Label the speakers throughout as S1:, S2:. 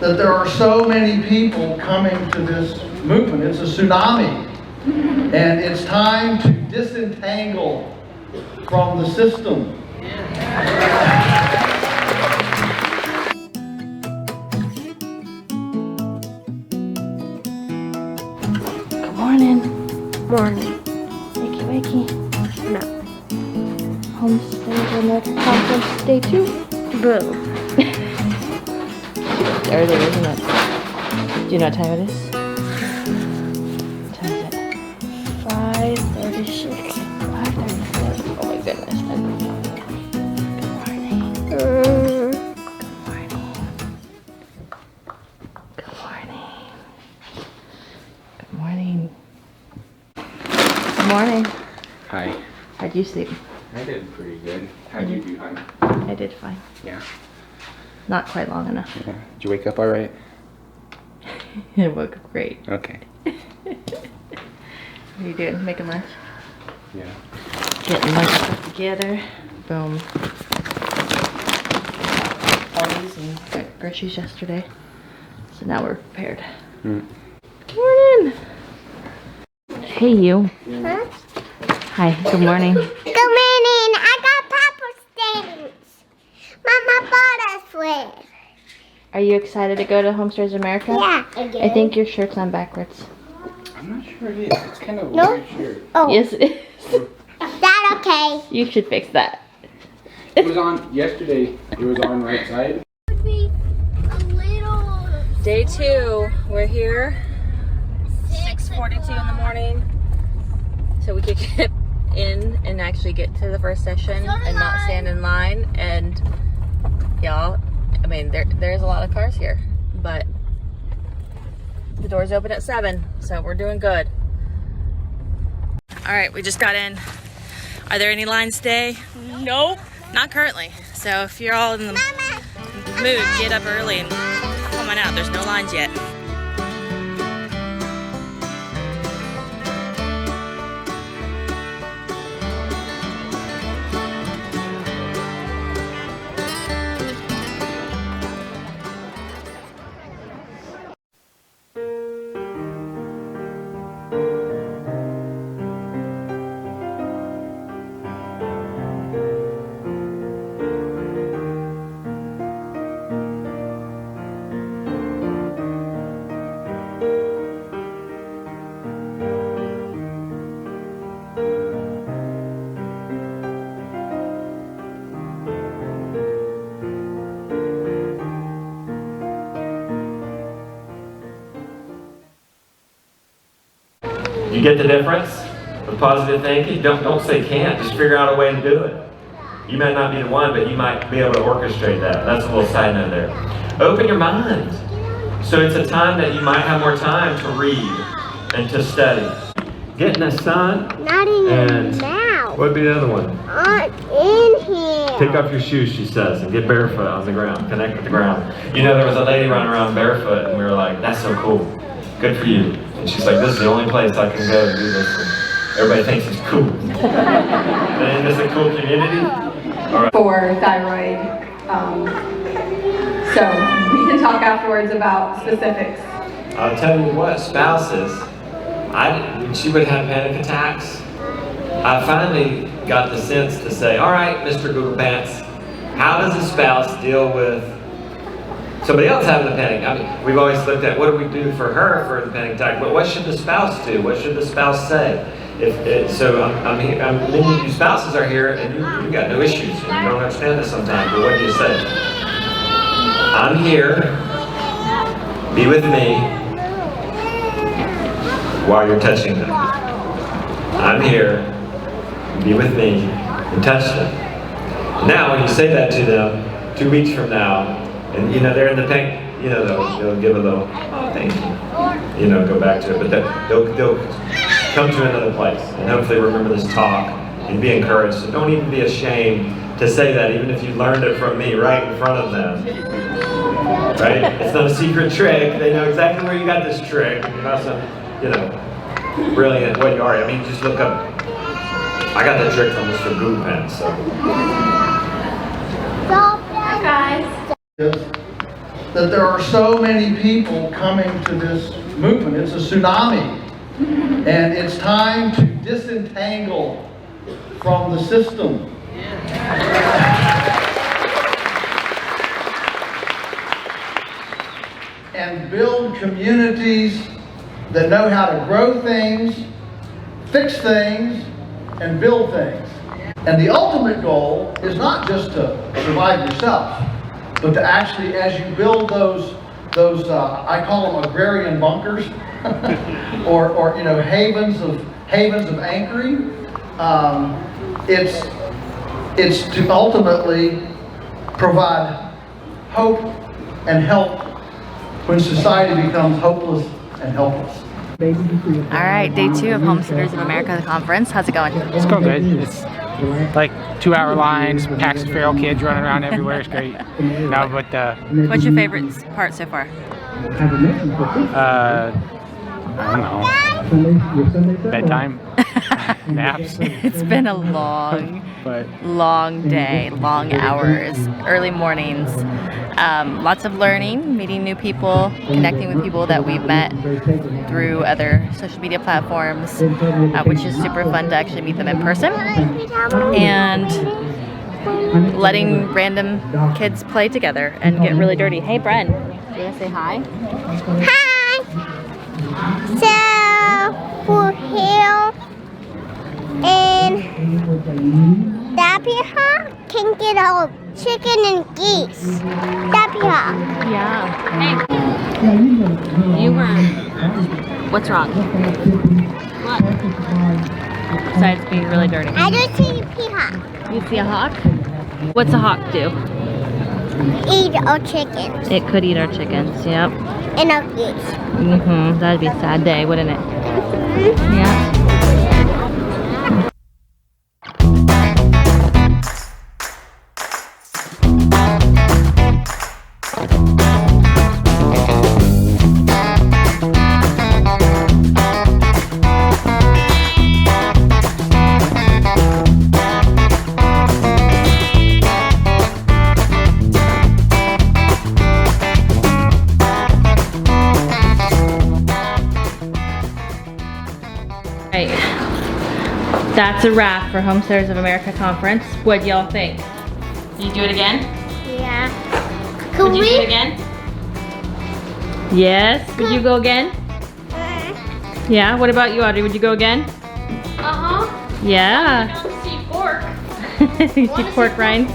S1: that there are so many people coming to this movement. It's a tsunami. And it's time to disentangle from the system.
S2: Good morning. Morning. Wakey, wakey. No. Homesteaders of America conference day 2. Boom. Early, isn't it? Do you know what time it is? What time is it? 5:36. 5:37. Oh my goodness. Good morning. Good morning. Good morning. Good morning. Good morning.
S3: Hi.
S2: How'd you sleep?
S3: I did pretty good. How'd you do, hon?
S2: I did fine.
S3: Yeah.
S2: Not quite long enough.
S3: Yeah. Did you wake up all right?
S2: I woke up great.
S3: Okay.
S2: What are you doing? Making lunch?
S3: Yeah.
S2: Getting lunch put together. Boom. All these and got groceries yesterday. So now we're prepared.
S3: Mm.
S2: Good morning. Hey you.
S4: Huh?
S2: Hi, good morning.
S4: Good morning. I got pepper stains. Mama bought us with.
S2: Are you excited to go to Homesteaders of America?
S4: Yeah.
S2: I think your shirt's on backwards.
S3: I'm not sure it is. It's kind of a
S4: No?
S3: weird shirt.
S4: Oh.
S2: Yes it is.
S4: That okay?
S2: You should fix that.
S3: It was on yesterday. It was on right side.
S4: Would be a little.
S2: Day 2. We're here. 6:42 in the morning. So we could get in and actually get to the first session and not stand in line. And y'all, I mean, there's a lot of cars here, but the doors open at 7, so we're doing good. All right, we just got in. Are there any lines today? Nope. Not currently. So if you're all in the mood, get up early and come on out. There's no lines yet.
S5: You get the difference with positive thinking? Don't say can't, just figure out a way to do it. You might not be the one, but you might be able to orchestrate that. That's a little side note there. Open your mind. So it's a time that you might have more time to read and to study. Get in the sun.
S4: Not in
S5: and
S4: now.
S5: what would be the other one?
S4: Not in here.
S5: Take off your shoes, she says, and get barefoot on the ground. Connect with the ground. You know, there was a lady running around barefoot, and we were like, that's so cool. Good for you. And she's like, this is the only place I can go to do this. And everybody thinks it's cool. Isn't this a cool community? All right.
S6: For thyroid. So we can talk afterwards about specifics.
S5: I'll tell you what, spouses, when she would have panic attacks, I finally got the sense to say, all right, Mr. Google Pants, how does a spouse deal with somebody else having a panic? I mean, we've always looked at what do we do for her for the panic attack, but what should the spouse do? What should the spouse say? Many of you spouses are here and you got no issues and you don't understand this sometimes, but what do you say? I'm here, be with me while you're touching them. I'm here, be with me and touch them. Now when you say that to them 2 weeks from now, and they're in the tank, they'll give a little, oh thank you, go back to it, but they'll come to another place and hopefully remember this talk and be encouraged. So don't even be ashamed to say that, even if you learned it from me right in front of them. Right? It's not a secret trick. They know exactly where you got this trick. You're not some, brilliant what you are. I mean, just look up. I got that trick from Mr. Google Pants, so.
S6: Hi guys.
S1: that there are so many people coming to this movement. It's a tsunami. And it's time to disentangle from the system. And build communities that know how to grow things, fix things, and build things. And the ultimate goal is not just to survive yourself, but to actually, as you build those I call them agrarian bunkers, or you know, havens of anchoring. It's to ultimately provide hope and help when society becomes hopeless and helpless.
S2: All right, day 2 of Homesteaders of America, the conference. How's it going?
S3: It's going good. It's like 2-hour lines, packs of feral kids running around everywhere. It's great. No, but
S2: What's your favorite part so far?
S3: I don't know. Bedtime, naps.
S2: It's been a long day, long hours, early mornings. Lots of learning, meeting new people, connecting with people that we've met through other social media platforms, which is super fun to actually meet them in person. And letting random kids play together and get really dirty. Hey, Bren, you want to say hi?
S4: Hi! So, we're here and Dappy can get our chicken and geese. Dappy
S2: Yeah. Hey, you were. What's wrong? What? Besides being really dirty.
S4: I just see a peacock.
S2: You see a hawk? What's a hawk do?
S4: Eat our chickens
S2: It could eat our chickens, yep.
S4: and our geese.
S2: That'd be a sad day, wouldn't it? Yeah. That's a wrap for Homesteaders of America conference. What y'all think? You do it again?
S4: Yeah.
S2: Would you do it again? Yes. Would you go again? Yeah. What about you, Audrey? Would you go again?
S6: Uh-huh.
S2: Yeah.
S6: I don't see pork.
S2: You see pork rinds?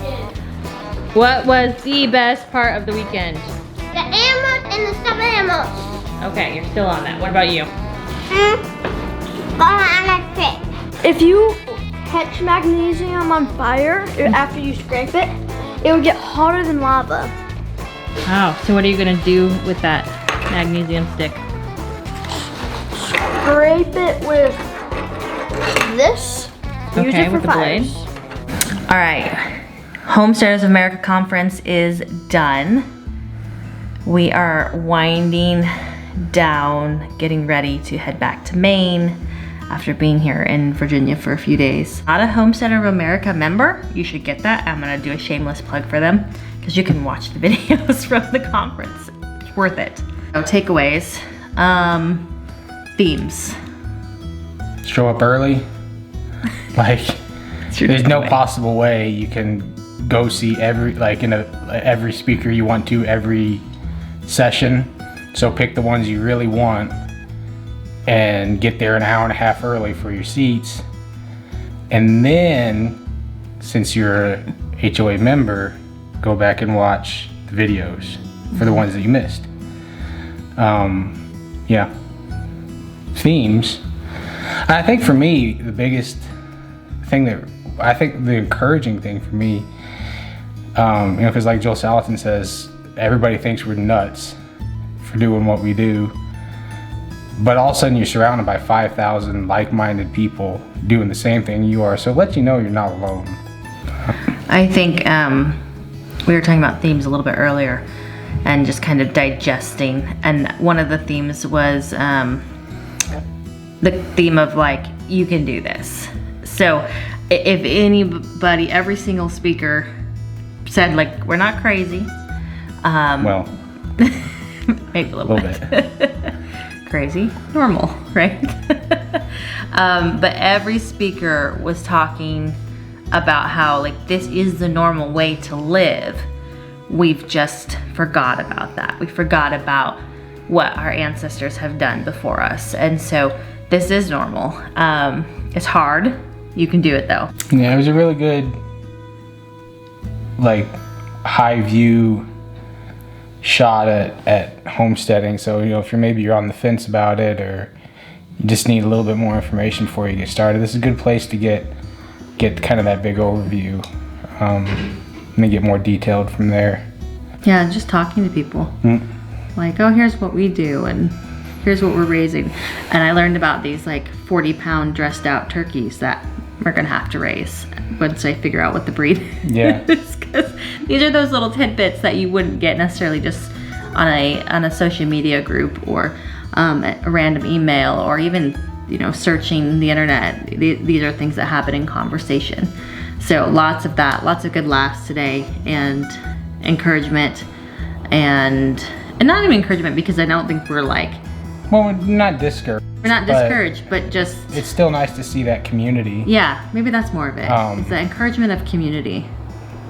S2: What was the best part of the weekend?
S4: The animals and the stuffed animals.
S2: Okay, you're still on that. What about you?
S4: Going on a trip.
S7: If you catch magnesium on fire after you scrape it, it will get hotter than lava.
S2: Oh, so what are you gonna do with that magnesium stick?
S7: Scrape it with this. Use
S2: Okay,
S7: it for
S2: with the blade.
S7: fires.
S2: All right, Homesteaders of America conference is done. We are winding down, getting ready to head back to Maine after being here in Virginia for a few days. Not a Homesteader of America member? You should get that. I'm gonna do a shameless plug for them because you can watch the videos from the conference. It's worth it. So takeaways, themes.
S3: Show up early. Like, there's no possible way you can go see every speaker you want to every session. So pick the ones you really want and get there an hour and a half early for your seats. And then, since you're a HOA member, go back and watch the videos for the ones that you missed. Yeah. Themes. I think for me, the biggest thing the encouraging thing for me, because like Joel Salatin says, everybody thinks we're nuts for doing what we do. But all of a sudden you're surrounded by 5,000 like-minded people doing the same thing you are. So it lets you know you're not alone.
S2: I think we were talking about themes a little bit earlier and just kind of digesting. And one of the themes was the theme of like, you can do this. So if anybody, every single speaker said like, we're not crazy.
S3: Well,
S2: Maybe a little bit. Crazy, normal, right? But every speaker was talking about how like this is the normal way to live. We've just forgot about that. We forgot about what our ancestors have done before us. And so this is normal. It's hard. You can do it though.
S3: Yeah, it was a really good, like, high view shot at homesteading. So, you know, if you're on the fence about it, or you just need a little bit more information before you get started, this is a good place to get kind of that big overview, and then get more detailed from there.
S2: Yeah, just talking to people. Like, oh, here's what we do, and here's what we're raising. And I learned about these like 40-pound dressed out turkeys that we're gonna have to raise once I figure out what the breed
S3: Yeah.
S2: is. Because these are those little tidbits that you wouldn't get necessarily just on a social media group, or a random email, or even, you know, searching the internet. These are things that happen in conversation. So lots of that, lots of good laughs today, and encouragement, and not even encouragement, because I don't think we're like,
S3: Well, we're not discouraged.
S2: we're not discouraged, but just,
S3: It's still nice to see that community.
S2: yeah, maybe that's more of it. It's the encouragement of community.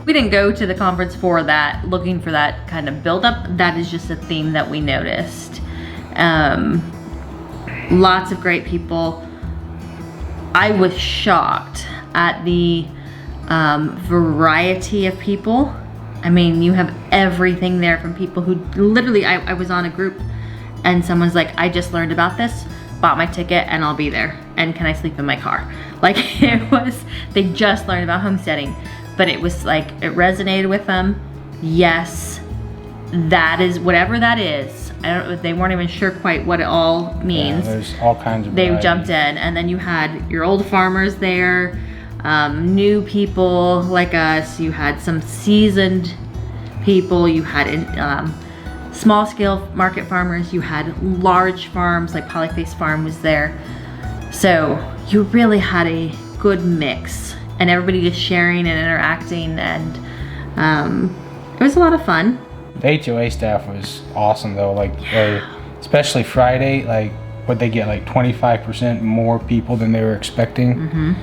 S2: We didn't go to the conference for that, looking for that kind of buildup. That is just a theme that we noticed. Lots of great people. I was shocked at the variety of people. I mean, you have everything there, from people who literally, I was on a group and someone's like, I just learned about this, bought my ticket, and I'll be there. And can I sleep in my car? Like, it was, they just learned about homesteading, but it was like, it resonated with them. Yes, that is, whatever that is. I don't, they weren't even sure quite what it all means.
S3: Yeah, there's all kinds of
S2: They
S3: varieties.
S2: jumped in, and then you had your old farmers there, new people like us, you had some seasoned people, you had small scale market farmers, you had large farms, like Polyface Farm was there. So you really had a good mix, and everybody just sharing and interacting, and it was a lot of fun.
S3: The HOA staff was awesome though, like especially Friday, like what they get, like 25% more people than they were expecting.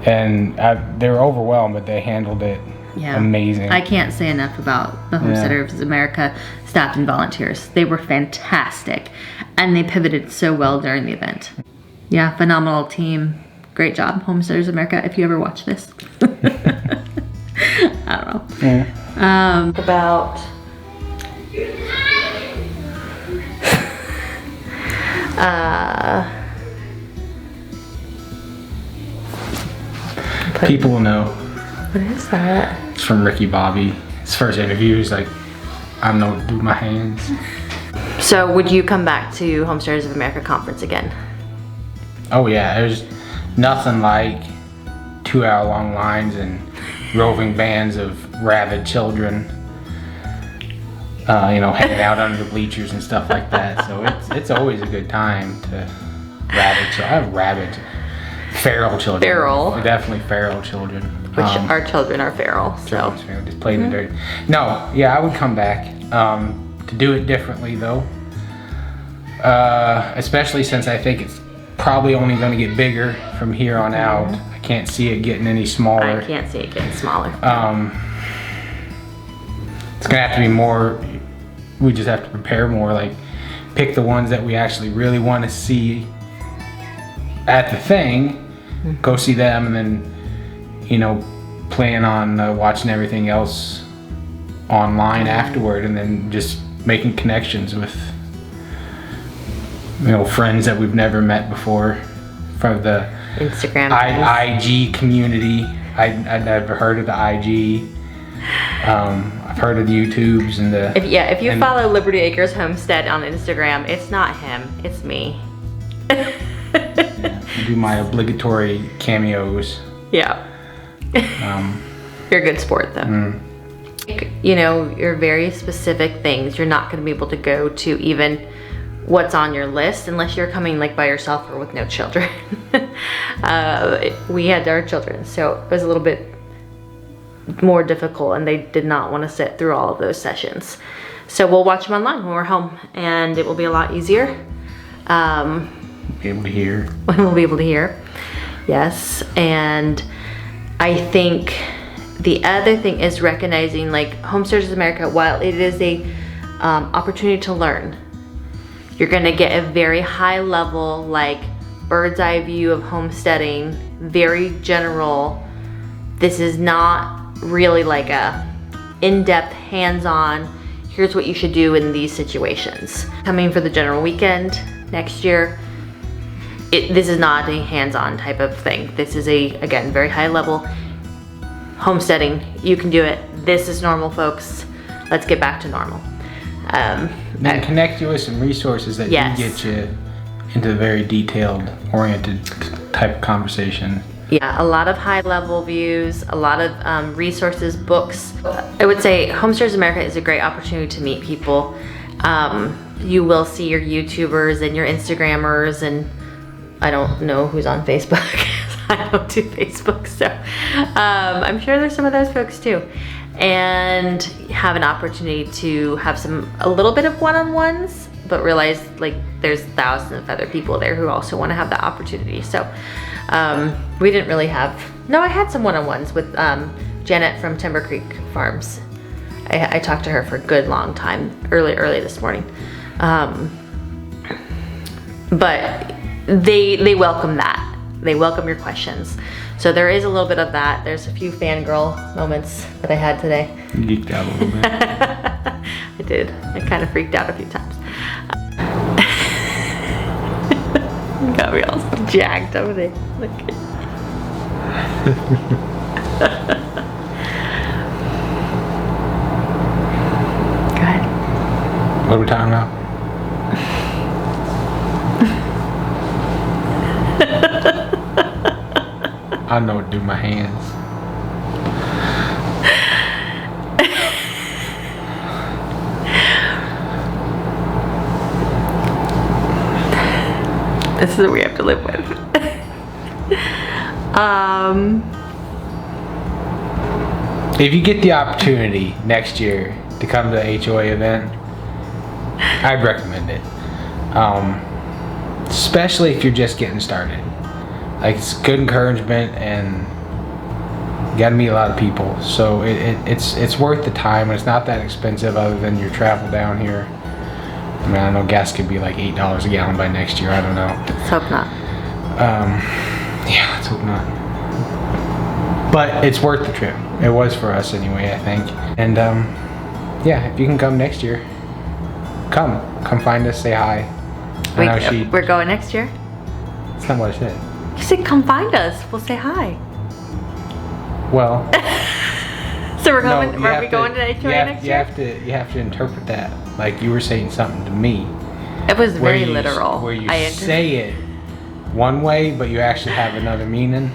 S3: And they were overwhelmed, but they handled it amazing.
S2: I can't say enough about the Homesteaders of America staff and volunteers. They were fantastic, and they pivoted so well during the event. Yeah, phenomenal team. Great job, Homesteaders of America, if you ever watch this. I don't know.
S3: Yeah.
S2: About
S3: People will know.
S2: what is that?
S3: It's from Ricky Bobby. His first interview, he's like, I don't know what to do with my hands.
S2: So would you come back to Homesteaders of America conference again?
S3: Oh yeah, there's nothing like 2-hour-long lines and roving bands of rabid children, you know, hanging out under the bleachers and stuff like that. So it's always a good time to I have rabid, feral children.
S2: Feral.
S3: Definitely feral children.
S2: Which our children are feral, so.
S3: Just played in the dirt. No, yeah, I would come back to do it differently though. Especially since I think it's probably only going to get bigger from here on out. I can't see it getting any smaller.
S2: I can't see it getting smaller.
S3: It's gonna have to be more, we just have to prepare more, like pick the ones that we actually really want to see at the thing, go see them, and then, you know, plan on watching everything else online afterward, and then just making connections with, you know, friends that we've never met before from the
S2: Instagram.
S3: IG community. I'd never heard of the IG. I've heard of the YouTubes and the.
S2: If you follow Liberty Acres Homestead on Instagram, it's not him, it's me.
S3: I do my obligatory cameos.
S2: Yeah. You're a good sport though. You know, your very specific things, you're not gonna be able to go to even what's on your list unless you're coming like by yourself or with no children. We had our children, so it was a little bit more difficult, and they did not want to sit through all of those sessions. So we'll watch them online when we're home, and it will be a lot easier.
S3: Be able to hear.
S2: We'll be able to hear. Yes, and I think the other thing is recognizing, like, Homesteaders of America, while it is a opportunity to learn, you're gonna get a very high level, like, bird's eye view of homesteading, very general. This is not really like a in-depth, hands-on, here's what you should do in these situations. Coming for the general weekend next year, this is not a hands-on type of thing. This is a, again, very high level homesteading. You can do it. This is normal, folks. Let's get back to normal.
S3: Then connect you with some resources that
S2: Yes.
S3: do get you into the very detailed, oriented type of conversation.
S2: Yeah, a lot of high level views, a lot of resources, books. I would say Homesteaders of America is a great opportunity to meet people. You will see your YouTubers and your Instagrammers, and I don't know who's on Facebook. I don't do Facebook, so I'm sure there's some of those folks too. And have an opportunity to have a little bit of one-on-ones, but realize, like, there's thousands of other people there who also want to have that opportunity. So we didn't really have, no, I had some one-on-ones with Janet from Timber Creek Farms. I talked to her for a good long time, early this morning. But they welcome that. They welcome your questions. So there is a little bit of that. There's a few fangirl moments that I had today.
S3: You geeked out a little bit.
S2: I did. I kind of freaked out a few times. Got me all jacked over there. Look. Go ahead.
S3: What are we talking about? I don't know what to do with my hands.
S2: This is what we have to live with.
S3: If you get the opportunity next year to come to the HOA event, I'd recommend it. Especially if you're just getting started. Like, it's good encouragement, and you gotta meet a lot of people. So it's worth the time, and it's not that expensive other than your travel down here. I mean, I know gas could be like $8 a gallon by next year. I don't know.
S2: Let's hope not.
S3: Yeah, let's hope not. But it's worth the trip. It was for us anyway, I think. And yeah, if you can come next year, come find us, say hi. I know
S2: We're going next year?
S3: That's not what I said.
S2: You said come find us. We'll say hi.
S3: Well.
S2: So we're going.
S3: No,
S2: Are we going to HOA next year?
S3: You have to interpret that like you were saying something to me.
S2: It was
S3: where
S2: very
S3: you-
S2: literal.
S3: Where you say it one way, but you actually have another meaning.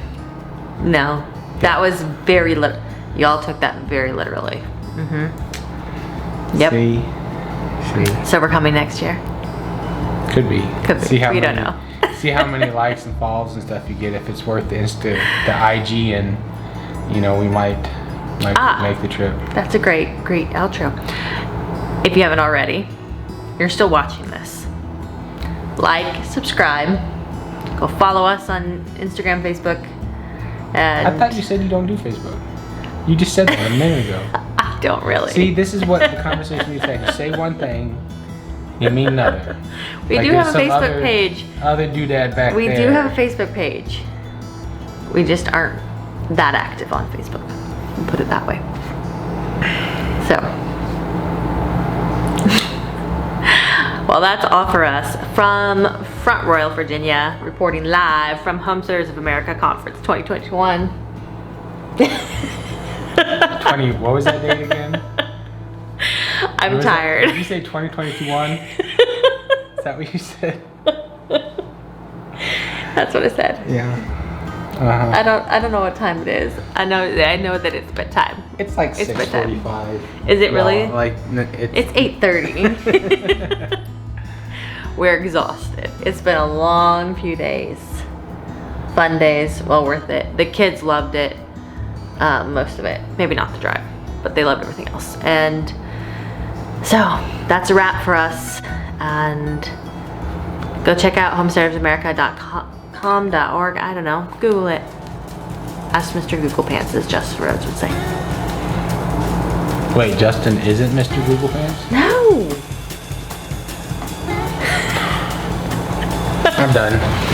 S2: No, that was very literal. Y'all took that very literally. Yep.
S3: See.
S2: So we're coming next year.
S3: Could be.
S2: Could be.
S3: See how
S2: We
S3: many,
S2: don't know.
S3: See how many likes and follows and stuff you get. If it's worth the IG, and we might make the trip.
S2: That's a great outro. If you haven't already, you're still watching this. Like, subscribe, go follow us on Instagram, Facebook, and
S3: I thought you said you don't do Facebook. You just said that a minute ago.
S2: I don't really.
S3: See, this is what the conversation we say. You say one thing, you mean another.
S2: We
S3: Like,
S2: do
S3: there's
S2: have a
S3: some
S2: Facebook page.
S3: Other doodad back
S2: We
S3: there.
S2: do have a Facebook page. We just aren't that active on Facebook. We'll put it that way. So. Well, that's all for us from Front Royal, Virginia, reporting live from Homesteaders of America Conference 2021.
S3: 20. What was that date again?
S2: I'm
S3: What was that?
S2: tired.
S3: Did you say 2021? Is that what you said?
S2: That's what I said.
S3: Yeah.
S2: I don't know what time it is. I know that it's bedtime.
S3: It's like
S2: It's bedtime.
S3: 6:45.
S2: Is it really?
S3: No, like
S2: It's 8:30. We're exhausted. It's been a long few days. Fun days, well worth it. The kids loved it, most of it. Maybe not the drive, but they loved everything else. And So that's a wrap for us, and go check out homesteadersofamerica.com.org. I don't know, Google it. Ask Mr. Google Pants, as Justin Rhodes would say.
S3: Wait, Justin isn't Mr. Google Pants?
S2: No.
S3: I'm done.